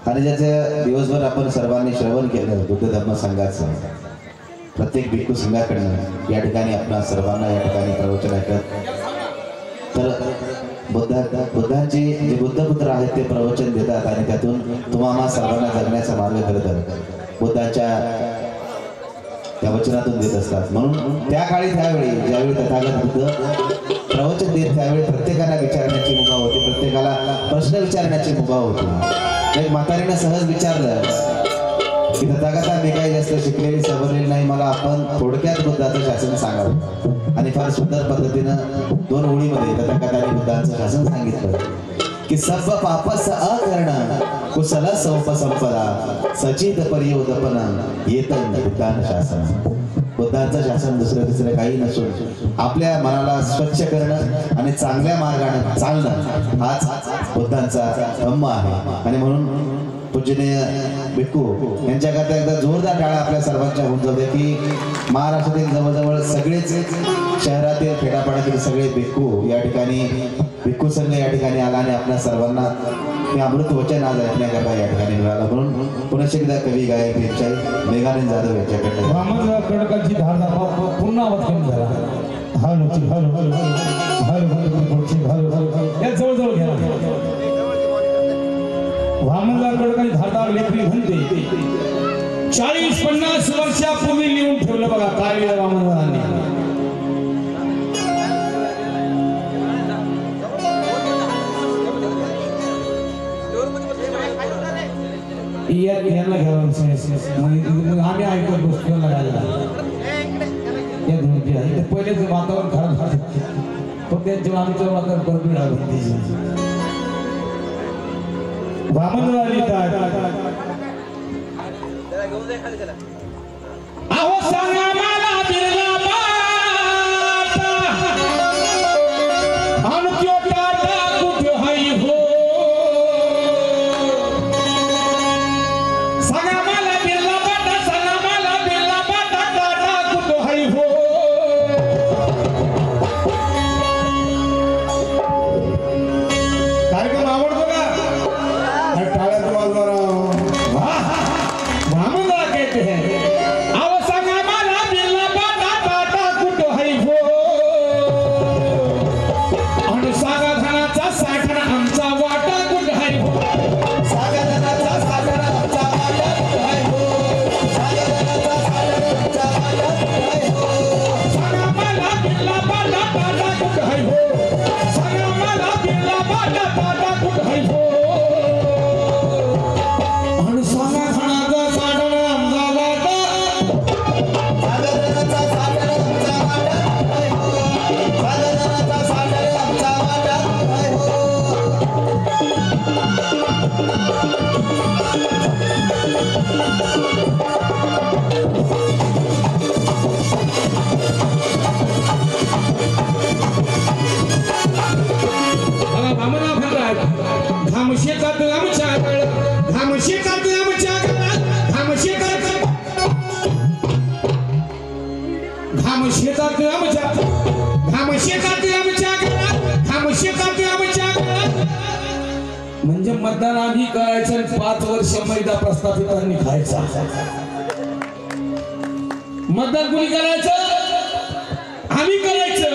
आणि ज्याचे दिवसभर आपण सर्वांनी श्रवण केलं बुद्ध धर्म संघाचं प्रत्येक भिक्खू संघाकडनं या ठिकाणी आपणा सर्वांना या ठिकाणी प्रवचन ऐकत तर बुद्धांचे जे बुद्धपुत्र आहेत ते प्रवचन देतात आणि त्यातून तुम्हाला सर्वांना जगण्याचा मार्ग करतात बुद्धाच्या त्या वचनातून देत असतात। म्हणून त्या काळी त्यावेळी ज्यावेळी तथागत बुद्ध प्रवचन देत त्यावेळी प्रत्येकाला विचारण्याची मुभा होती, प्रत्येकाला प्रश्न विचारण्याची मुभा होती। एक म्हातारीनं सहज विचारलं की तथागता मी काही जास्त शिकलेली सवरलेली नाही, मला आपण थोडक्यात बुद्धाचं शासन सांगावं। आणि फार सुंदर पद्धतीनं 2 ओळीमध्ये तथागताने बुद्धांचं शासन सांगितलं की सब पापस अकरण कुशल सौपसंपदा सचित परियोदपन येतं बुद्धान शासन। बुद्धांचं शासन दुसरं काही नसून आपल्या मनाला स्वच्छ करणं आणि चांगल्या मार्गाने चालणं हाच बुद्धांचा धम्म आहे। आणि म्हणून पूजनीय भिक्खू यांच्याकरता एकदा जोरदार टाळ्या आपल्या सर्वांच्या होऊन जाऊ दे की महाराष्ट्रातील जवळजवळ सगळेच शहरातील खेड्यापाड्यातील सगळे भिक्खू या ठिकाणी भिक्खू संघ या ठिकाणी आला आणि आपल्या सर्वांना हे अमृत वचन आज ऐकण्याकरता या ठिकाणी मिळालं। म्हणून पुन्हा एकदा कवी गायक यांच्या मेघानंद जाधव यांच्याकडे कडकाची धार पुन्हा वचन झाला हॅलो हॅलो हॅलो जवळ घ्या वामनला कडकाची धारदार लेकरी म्हणते 40-50 वर्षापूर्वी लिहून ठेवलं बघा काय लिहिलं वामनदारांनी। याला घ्यावं आम्ही ऐकत बसतो लगायला पहिलेच वातावरण खराब झालं पण त्यांच्या आमचं वातावरण परत मिळालं वामनराव लिहितात अहो सांगा मला बिरला बाता आणखी टाटा कुठे हाय हो सांगा मला बिरला बाता सांगा मला बिरला बाता टाटा कुठे हाय हो कार्यक्रम आवडतो का म्हणजे मतदान आम्ही करायचं 5 वर्ष मैदा प्रस्थापितांनी खायचा। मतदान कुणी करायचं आम्ही करायचं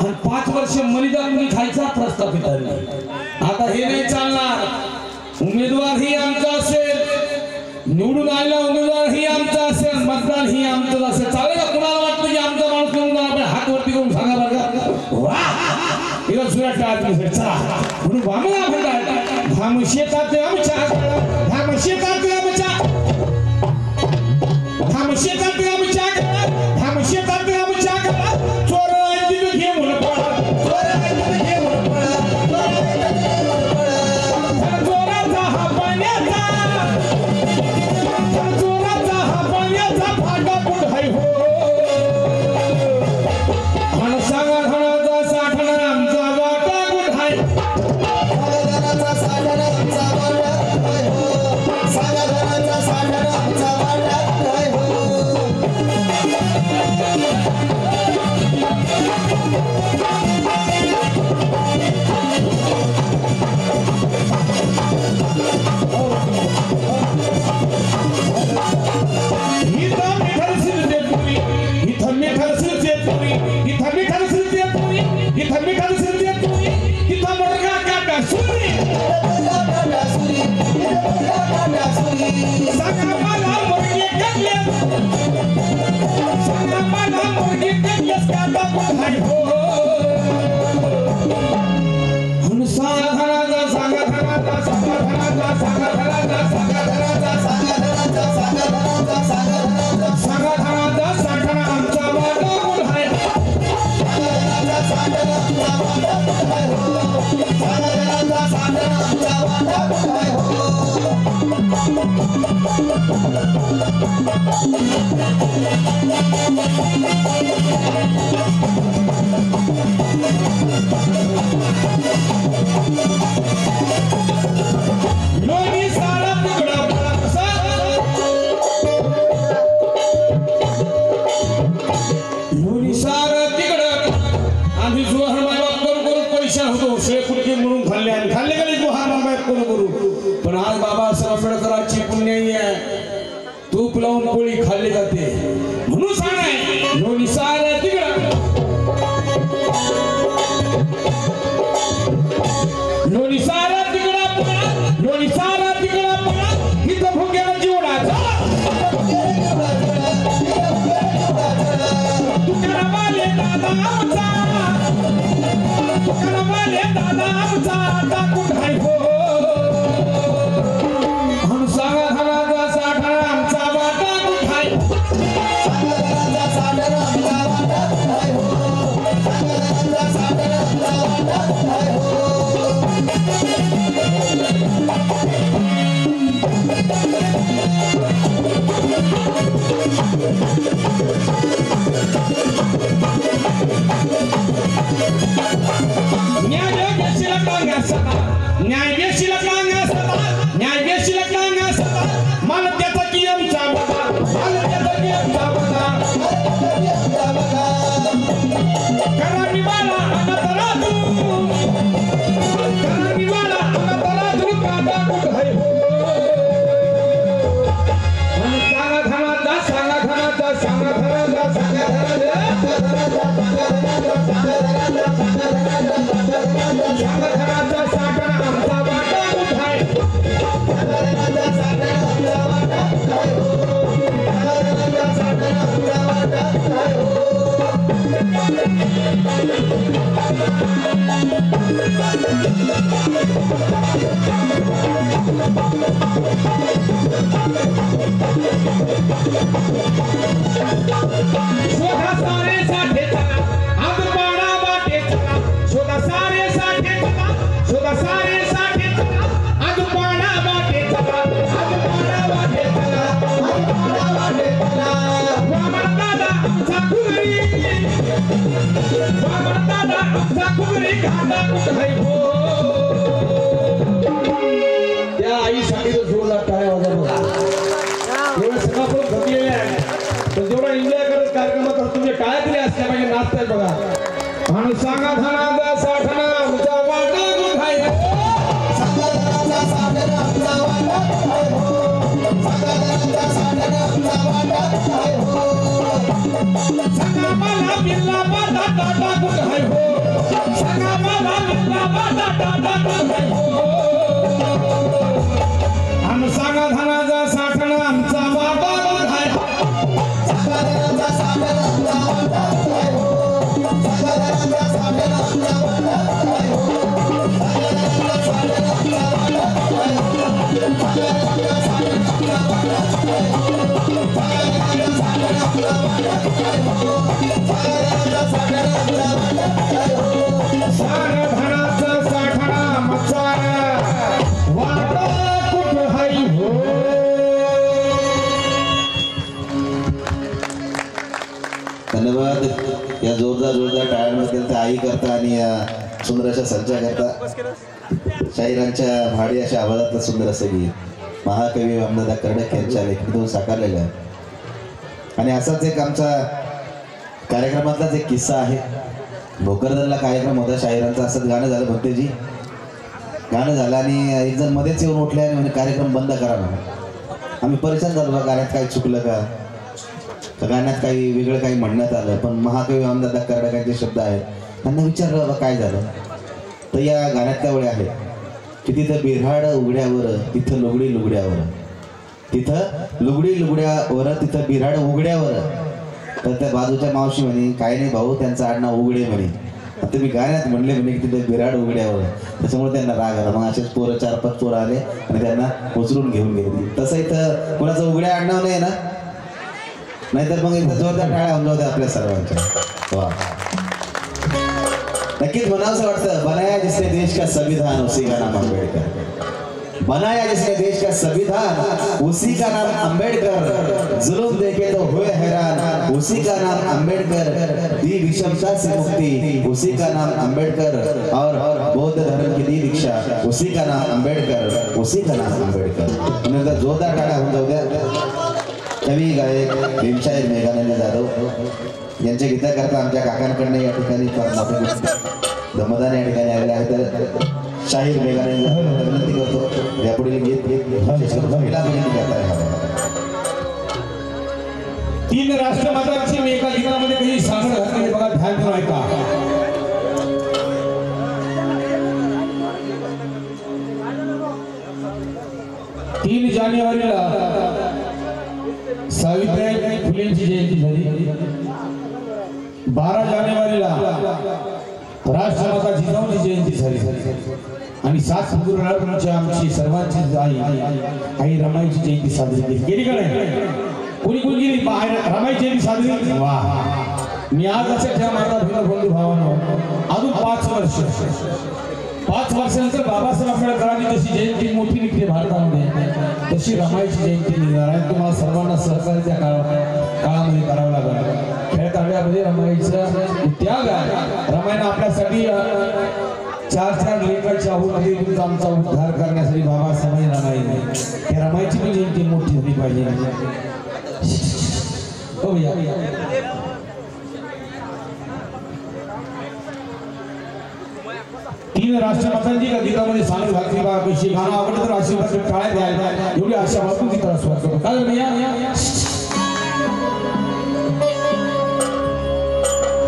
आणि 5 वर्ष मैदा कुणी खायचा प्रस्थापितांनी। आता हे नाही चालणार। उमेदवार ही आमचा असेल निवडून आलेला उमेदवार ही आमचा असेल मतदान ही आमचं असेल चालेल का? कुणाला वाटतं की आमचा माणूस निवडून आपण हात वरती करून सांगा बरं वाह तिला सुराट टाळत चला म्हणून वामना म्हणतात धाम शेतात आमच्या धाम शेतात आमच्या धाम शेतात आमच्या धाम शेतात आमच्या चोर तिथे घेऊन पळा चोर घेऊन पळा चोराचा हा पाण्याचा चोराचा हा पाण्याचा फाटा कुठं आहे हो आणि सांगा घराचा साठणा आमचा वाटा कुठं आहे घराचा साठणा आमचा वाटा आहे हो सांगा घराचा साठणा आमचा वाटा आहे हो काटा कुठाय हो सागराचा सागराचा सागराचा सागराचा सागराचा सागराचा सागराचा सागराचा सागरा आमचा वाटा कुठाय सागराचा सागरा आमचा वाटा कुठाय हो सागराचा सागरा आमचा वाटा कुठाय हो लोणी सारा तुकडा लोणी सारा तिकडं आम्ही जोहार मायबाप करू पैसा होतो शेकुडके म्हणून खाल्ले आणि खाल्ले गेले जोहार मायबाप करू पण आज बाबा आंबेडकरांची पुण्याई आहे तूप लावून पोळी खाल्ली जाते म्हणून सांगाय लोणी सारा तिकडं लोणी सारा तिकडा पळा लोणी सारा तिकडा पळा इथं भुंग्याला जीवडाचा तुकारामाले दादा आमचा तुकारामाले दादा आमचा आता कुठाय हो हम सांगा धनाचा साठा आमचा वाटा कुठाय सागराचा साठा आमचा वाटा कुठाय हो सागराचा साठा आमचा वाटा कुठाय हो न्यायवेशीला कांगा सदा मला त्याचा की आमचा बघा मला त्याचा की आमचा बघा करामीवाला अनातरा तू करामीवाला अनातरा तू काटा कुठाय हो सांगा धनाचा सांगा धनाचा सांगा धनाचा सांगा धनाचा साठा आमचा वाटा कुठाय सागराचा साठा आमचा वाटा कुठाय हो सागराचा साठा आमचा वाटा कुठाय हो शोधा सारे साठे चला आग पाडा बाटे चला शोधा सारे साठे चला शोधा सारे साठे चला आग पाडा बाटे चला आग पाडा बाटे चला आग पाडा बाटे चला वामन दादा आमचा कुगरी वामन दादा आमचा कुगरी घाटा कुठाय हो त्या आईसाठी तो जोरदार टाळ्या वाजवा बघा एवढं सगळं पण थकलेले आहे पण जेवढा एन्जॉय करत कार्यक्रमात तुमच्या टाळ्या दिल्या असल्या पाहिजे नाचताय बघा आणि सांगा धनाचा साठा आमचा वाटा कुठाय हो सागराचा साठा आमचा वाटा कुठाय हो सागराचा साठा आमचा वाटा कुठाय हो सांगा मला बिल्ला बाटा टाटा कुठाय हो सांगा मला बिल्ला बाटा टाटा कुठाय हो आणि सांगा धनाचा साठा आमचा वाटा कुठाय सागराचा साठा आमचा वाटा कुठाय हो सागराचा साठा आमचा वाटा कुठाय हो सागराचा साठा आमचा वाटा कुठाय हो सागराचा साठा आमचा वाटा कुठाय हो सागराचा साठा आमचा वाटा कुठाय हो सागराचा साठा आमचा वाटा कुठाय हो सागा धनाचा साठा आमचा वाटा कुठाय हो धन्यवाद या जोरदार टाळ्यांबद्दल त्या आई करता आणि या सुंदर अशा संचा करता शाहिरांच्या भाडी अशा आवाजातलं सुंदर असं गीत महाकवी वामनदादा कर्डक यांच्या लेखणीतून साकारलेलं आहे आणि असाच एक आमचा कार्यक्रमातलाच एक किस्सा आहे भोकरदनला कार्यक्रम होता शाहिरांचा असंच गाणं झालं भक्तीजी गाणं झालं आणि एक जण मध्येच येऊन उठले आणि म्हणजे कार्यक्रम बंद करा म्हणून आम्ही परेशान झालो बा गाण्यात काही चुकलं का तर गाण्यात काही वेगळं काही म्हणण्यात आलं पण महाकवी वामनदादा कर्डकांचे शब्द आहेत त्यांना विचारलं बाबा काय झालं तर या गाण्यातल्या वेळी आहे की तिथं बिऱ्हाड उघड्यावर तिथं लुगडी लुगड्यावर तिथं लुगडी लुगड्यावर तिथं बिऱ्हाड उघड्यावर तर त्या बाजूच्या मावशी म्हणे काही नाही भाऊ त्यांचं आडनाव उघडे म्हणे. आता मी गाण्यात म्हणले म्हणे की तिथे बिराड उघड्यावर, त्याच्यामुळे त्यांना राग आला. मग असेच पोरं 4-5 पोरं आले आणि त्यांना उचलून घेऊन गेले. तसं इथं कोणाचं उघड्या आडनाव नाही ना, नाहीतर मग इथं जोरदार टाळ्या होऊन जाऊ द्या आपल्या सर्वांच्या. वा, नक्कीच म्हणावंसं वाटतं, बनाया जिसने देश का संविधान उसी का नाम अम्बेडकर. बनाया जिसने देश का संविधान उसी का नाम अम्बेडकर. जुलूम देखे तो हुए हैरान उसी का नाम अम्बेडकर. दी विषमता से मुक्ति उसी का नाम अम्बेडकर. और बौद्ध धर्म की दी दीक्षा उसी का नाम अम्बेडकर. उसी का नाम अम्बेडकर. उन्हें जोरदार टाळ्या होऊन जाऊ द्या. कवी गायक भीमशाहीर मेघानंद जाधव यांच्या गीताकरता आमच्या काकांकडनं या ठिकाणी दमदान या ठिकाणी आलेले आहेत. तर शाहीर मेघानंद जाधव विनंती करतो यापुढील गीत महिला विनंती करता. 3 राष्ट्रमातांची मी एका गीतामध्ये काही सांगत घातलेली बघा, ध्यान देऊन ऐका. 3 जानेवारीला सावित्रीबाई फुलेंची जयंती झाली. 12 जानेवारीला राष्ट्रमाता जिजाऊंची जयंती झाली. आणि 7 फेब्रुवारीला आमची सर्वांची आई रमाईची जयंती साजरी केली. गेली का नाही? कोणी कोणी गेली रमाईची जयंती साजरी? वा, मी आज लक्षात ठेवा माझा बंधू भावांनो, अजून 5 वर्षानंतर बाबासाहेब आंबेडकरांनी जशी जयंती मोठी निघली भारतामध्ये, तशी रमाईची जयंती निघणार आहे. तुम्हाला सर्वांना सहकार्य त्या काळामध्ये करावं लागेल. खेळतांड्यामध्ये रमाईचा त्याग आहे. रमाईनं आपल्यासाठी 4 लेखाच्या आहुतीमध्ये तुमचा आमचा उद्धार करण्यासाठी बाबासाहेब रमाईने त्या रमाईची पण जयंती मोठी झाली पाहिजे. हो या 3 राष्ट्रमातांची गीतामध्ये सांगून घातली बा. कशी गाणं आवडतं तर आशीर्वाद टाळ्या द्यायला एवढी आशा वाटून ती त्रास वाटतो. काय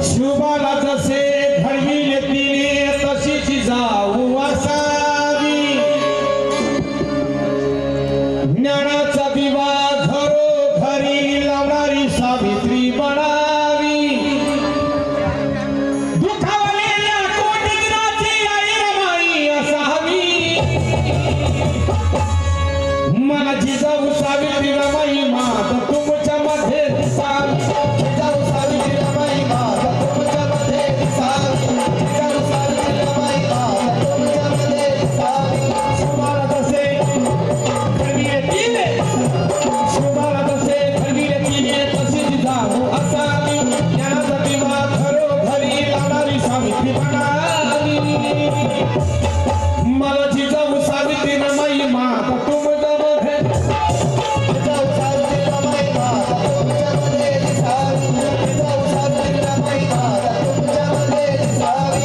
शुभाला जसे घडविले तिने तशीच जाऊ असावी. ज्ञानाचा दिवा घरोघरी लावणारी सावित्री बनावी. दुखावलेल्या कोटी दिनाची आई रमाई असावी. मला जिजाऊ सावित्री रमाई मात तुमच्या मध्ये दिसावी. जिजाऊ सावित्री रमाई मात तुमच्या मध्ये दिसावी. जिजाऊ सावित्री रमाई मात तुमच्या मध्ये दिसावी. शुभाला तसे घडविले तिने, शुभाला तसे घडविले तिने तशीच जाऊ असावी. ज्ञानाचा दिवा घरोघरी लावणारी सावित्री बनावी. मला जिजाऊ सावित्री रमाई मात तुमच्या मध्ये. जिजाऊ सावित्री रमाई मात तुमच्या मध्ये दिसावी. जिजाऊ सावित्री रमाई मात तुमच्या मध्ये दिसावी.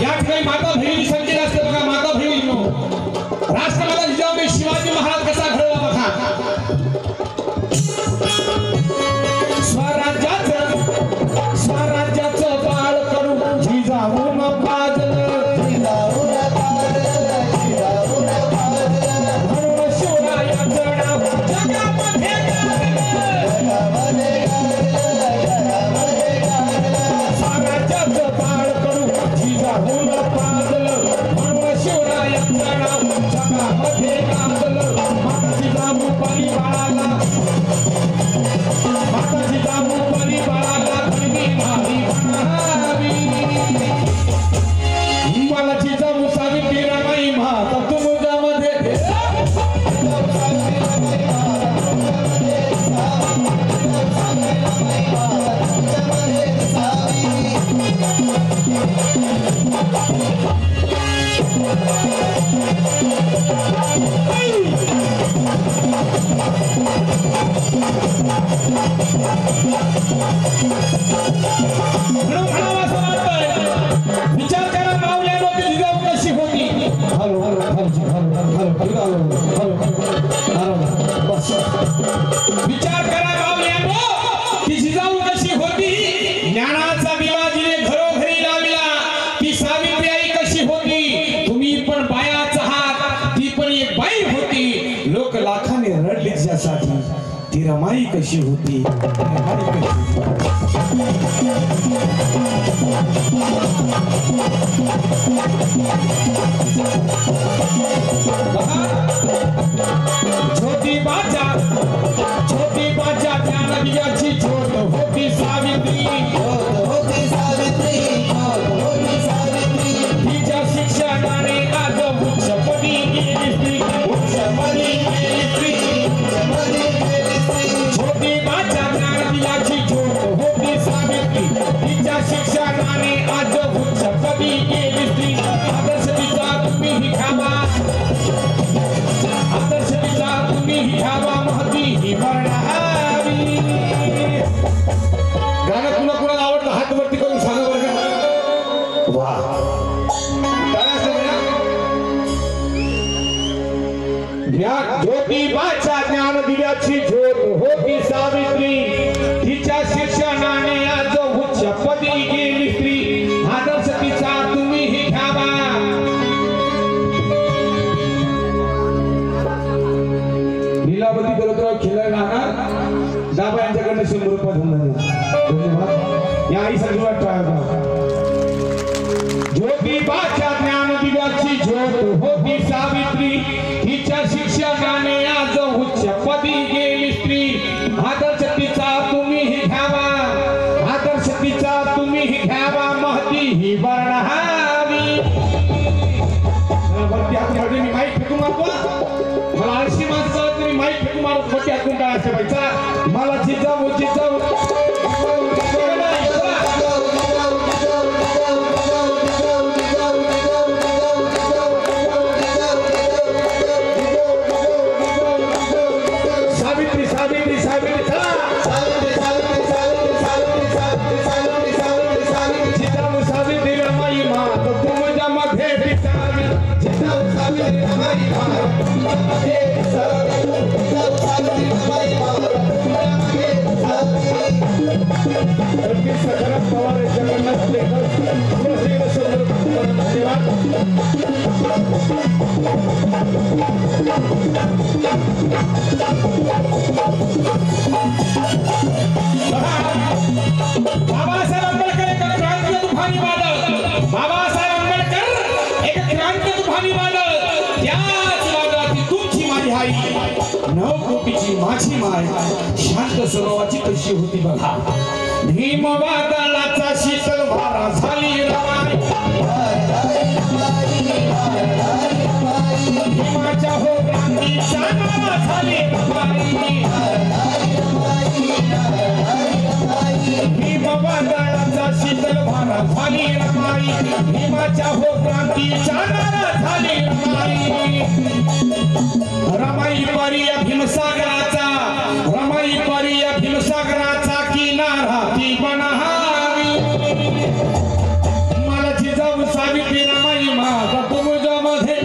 या ठिकाणी माता भगिनी संकेत असते बघा. माता भगिनी राष्ट्रमाता जिजाऊने शिवाजी महाराज कसा घडवला बघा. स्वराज्याचं बाळ करू जिजाऊन पाजलं. म्हणून शिवरायाचं नाव जगामध्ये स्वराज्याचं बाळ करू जिजाऊन पाजलं. म्हणून शिवरायाचं नाव जगामध्ये गाजलं. माता जिजाऊ परिवाराला, माता जिजाऊ परिवाराला घडवी भावी बनावी. मला जिजाऊ सावित्री रमाई माता तुमच्या मध्ये. रमाई कशी होती, रमाई कशी छोटी बाचा ज्ञान दिव्याची छोट होती सावित्री, तिच्या शिक्षणाने आज उच्चपदी गेली स्त्री, उच्चपदी गेली स्त्री. छोटी बाचा ज्ञान दिव्याची छोट होती सावित्री, तिच्या शिक्षणाने आज उच्चपदी गेली स्त्री. आदर्श तिचा तुम्ही घ्यावा, आदर्श तिचा तुम्ही घ्यावा, महती ही वर्णावी. गाणं कुणा कुणाला आवडतं हात वरती करून सांगा बरं का. वा ज्योतिबाच्या ज्ञान दिव्याची ज्योत होती सावित्री, तिच्या शिक्षणाने आज उच्चपदी गेली स्त्री. आदर्श तिचा तुम्ही घ्यावा. लीलावती दौलतराव खिलार राहणार दाबा यांच्याकडनं 100 रुपये धन्यवाद. या आईसाठी वाटतं. ज्योतिबाच्या ज्ञान दिव्याची ज्योत होती सावित्री, तिच्या शिक्षणाने आज उच्चपदी गेली स्त्री. आदर्श तिचा तुम्ही घ्यावा, आदर्श तिचा तुम्ही घ्यावा, महती ही वर्णावी. वरती हात मध्ये मी माईक फेकून मारतो. मला 80 माणसं तुम्ही माईक फेकून मारत वरती हातून काय असं पाहिजे. मला जिजाऊ जिजाऊ बाबासाहेब आंबेडकर एक क्रांती तुफानी वादळ, बाबासाहेब आंबेडकर एक क्रांती तुफानी वादळ. त्याच वादळाची तुमची माझी आई, 9 कोटीची माझी माय, शांत स्वभावाची कशी होती बघा. भीम वादळाचा शीतल वारा झाली रमाई, भीमाच्या हो क्रांतीच्या नावा झाली रमाई. भीम वादळाचा शीतल वारा झाली रमाई, भीमाच्या हो क्रांतीच्या नावा झाली रमाई. रमाई परिया भीमसागराचा, रमाई परिया भीमसागराचा किनारा ती बनावी. मला जिजाऊ सावित्री रमाई माझा तुमच्यामध्ये,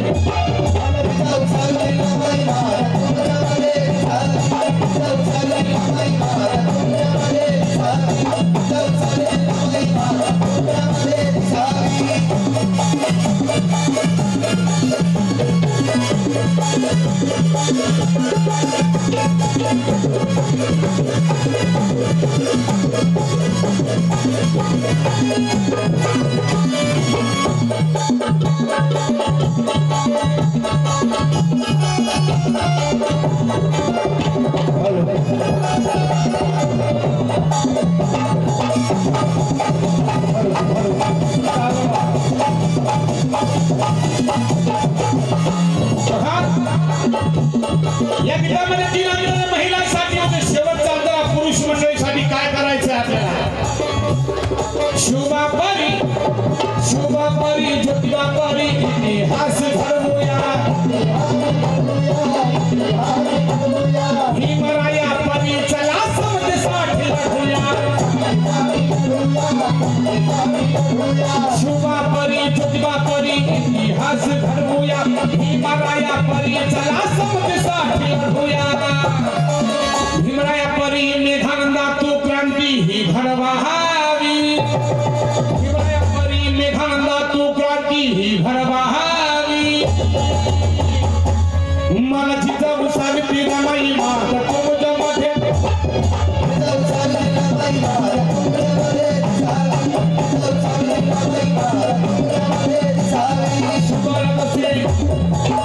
या गीतामध्ये 3 अंतर महिलांसाठी होते. शेवटचा अंतर पुरुष मंडळीसाठी काय करायचं आपल्याला. शुभापरी शुभापरी ज्योतिबापरी इतिहास घडवूया, भीमराया परी चला समतेसाठी लढूया. शुभापरी ज्योतिबापरी इतिहास घडवूया, भीमराया परी चला समतेसाठी लढूया. भीमराया परी मेघानंदा तू क्रांती ही घडवावी, भीमराया परी मेघानंदा तू क्रांती ही घडवावी. मला जिजाऊ सावित्री रमाई माता तुमच्यामध्ये रे